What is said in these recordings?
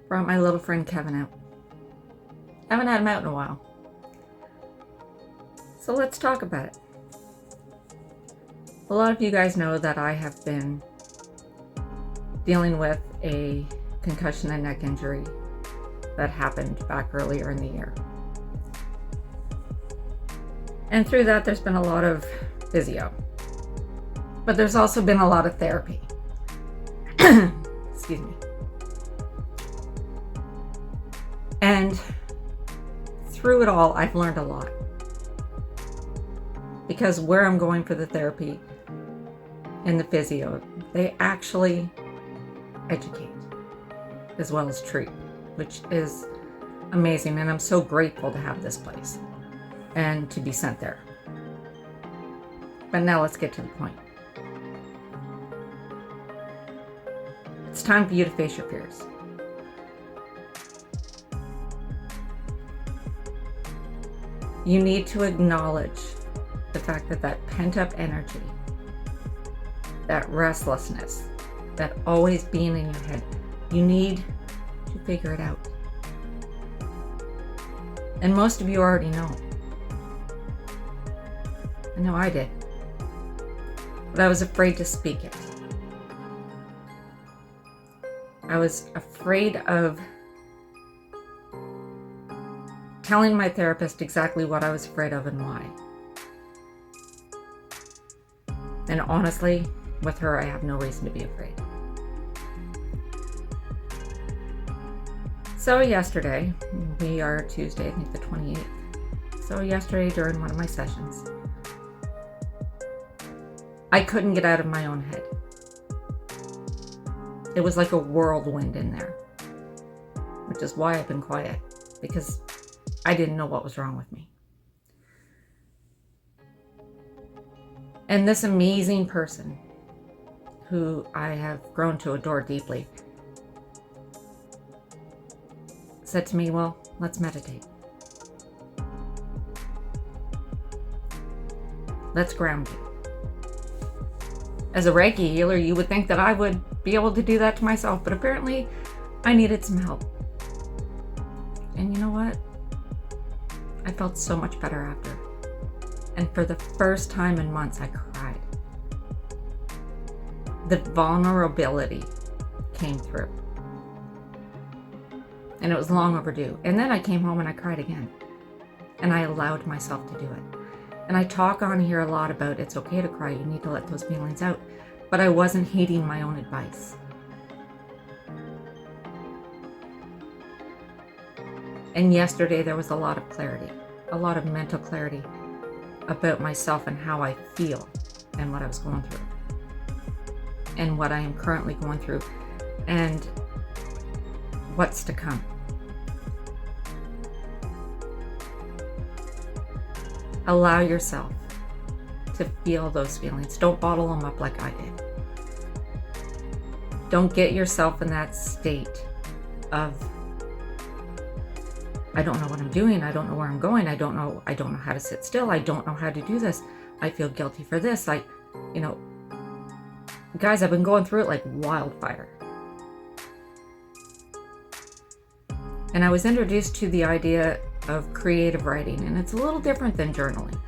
Brought my little friend Kevin out. Haven't had him out in a while. So let's talk about it. A lot of you guys know that I have been dealing with a concussion and neck injury that happened back earlier in the year. And through that, there's been a lot of physio. But there's also been a lot of therapy. Excuse me. And through it all, I've learned a lot. Because where I'm going for the therapy and the physio, they actually educate as well as treat, which is amazing. And I'm so grateful to have this place and to be sent there. But now let's get to the point. It's time for you to face your fears. You need to acknowledge the fact that that pent-up energy, that restlessness, that always being in your head, you need to figure it out. And most of you already know. I know I did. But I was afraid to speak it. I was afraid of telling my therapist exactly what I was afraid of and why. And honestly, with her, I have no reason to be afraid. So yesterday, we are Tuesday, I think the 28th. So yesterday during one of my sessions, I couldn't get out of my own head. It was like a whirlwind in there, which is why I've been quiet, because I didn't know what was wrong with me. And this amazing person, who I have grown to adore deeply, said to me, well, let's meditate. Let's ground you. As a Reiki healer, you would think that I would be able to do that to myself, but apparently I needed some help. And you know what? I felt so much better after. And for the first time in months, I cried. The vulnerability came through. And it was long overdue. And then I came home and I cried again. And I allowed myself to do it. And I talk on here a lot about it's okay to cry. You need to let those feelings out. But I wasn't heeding my own advice. And yesterday there was a lot of clarity, a lot of mental clarity about myself and how I feel and what I was going through and what I am currently going through and what's to come. Allow yourself to feel those feelings. Don't bottle them up like I did. Don't get yourself in that state of, I don't know what I'm doing. I don't know where I'm going. I don't know how to sit still. I don't know how to do this. I feel guilty for this. Guys, I've been going through it like wildfire. And I was introduced to the idea of creative writing, and it's a little different than journaling.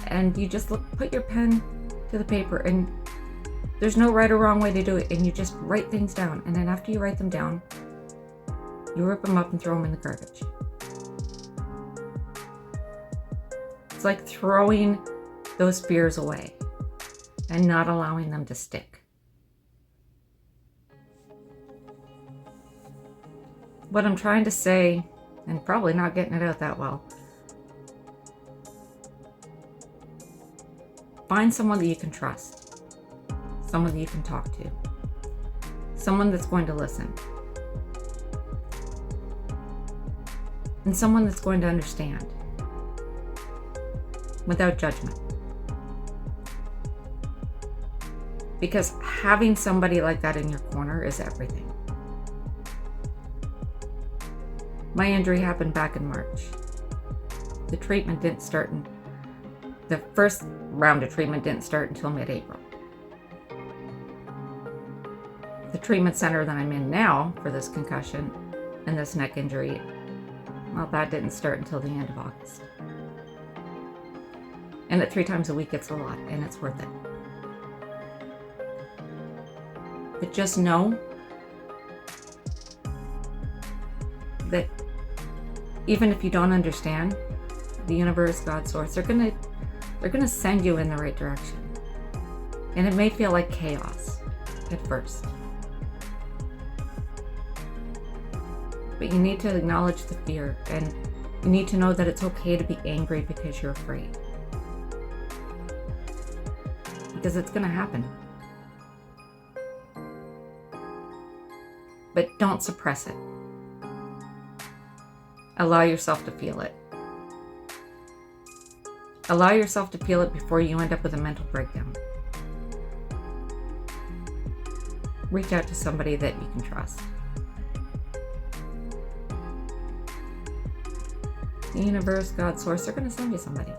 And you just put your pen to the paper, and there's no right or wrong way to do it, and you just write things down. And then after you write them down, you rip them up and throw them in the garbage. It's like throwing those fears away and not allowing them to stick. What I'm trying to say, and probably not getting it out that well, find someone that you can trust, someone that you can talk to, someone that's going to listen, and someone that's going to understand without judgment. Because having somebody like that in your corner is everything. My injury happened back in March. The treatment didn't start the first round of treatment didn't start until mid-April. the treatment center that I'm in now for this concussion and this neck injury, well, that didn't start until the end of August. And at 3 times a week, it's a lot, and it's worth it. But just know that even if you don't understand, the universe, God, source, they're gonna send you in the right direction. And it may feel like chaos at first. But you need to acknowledge the fear, and you need to know that it's okay to be angry because you're afraid. Because it's gonna happen. But don't suppress it. Allow yourself to feel it. Allow yourself to feel it before you end up with a mental breakdown. Reach out to somebody that you can trust. The universe, God, source, they're going to send you somebody.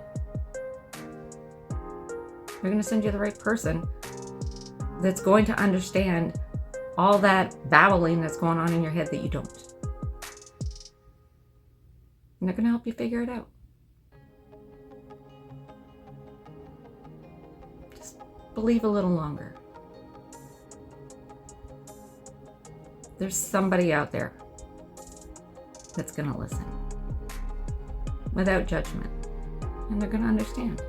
They're going to send you the right person that's going to understand all that babbling that's going on in your head that you don't. And they're going to help you figure it out. Just believe a little longer. There's somebody out there that's going to listen without judgment, and they're going to understand.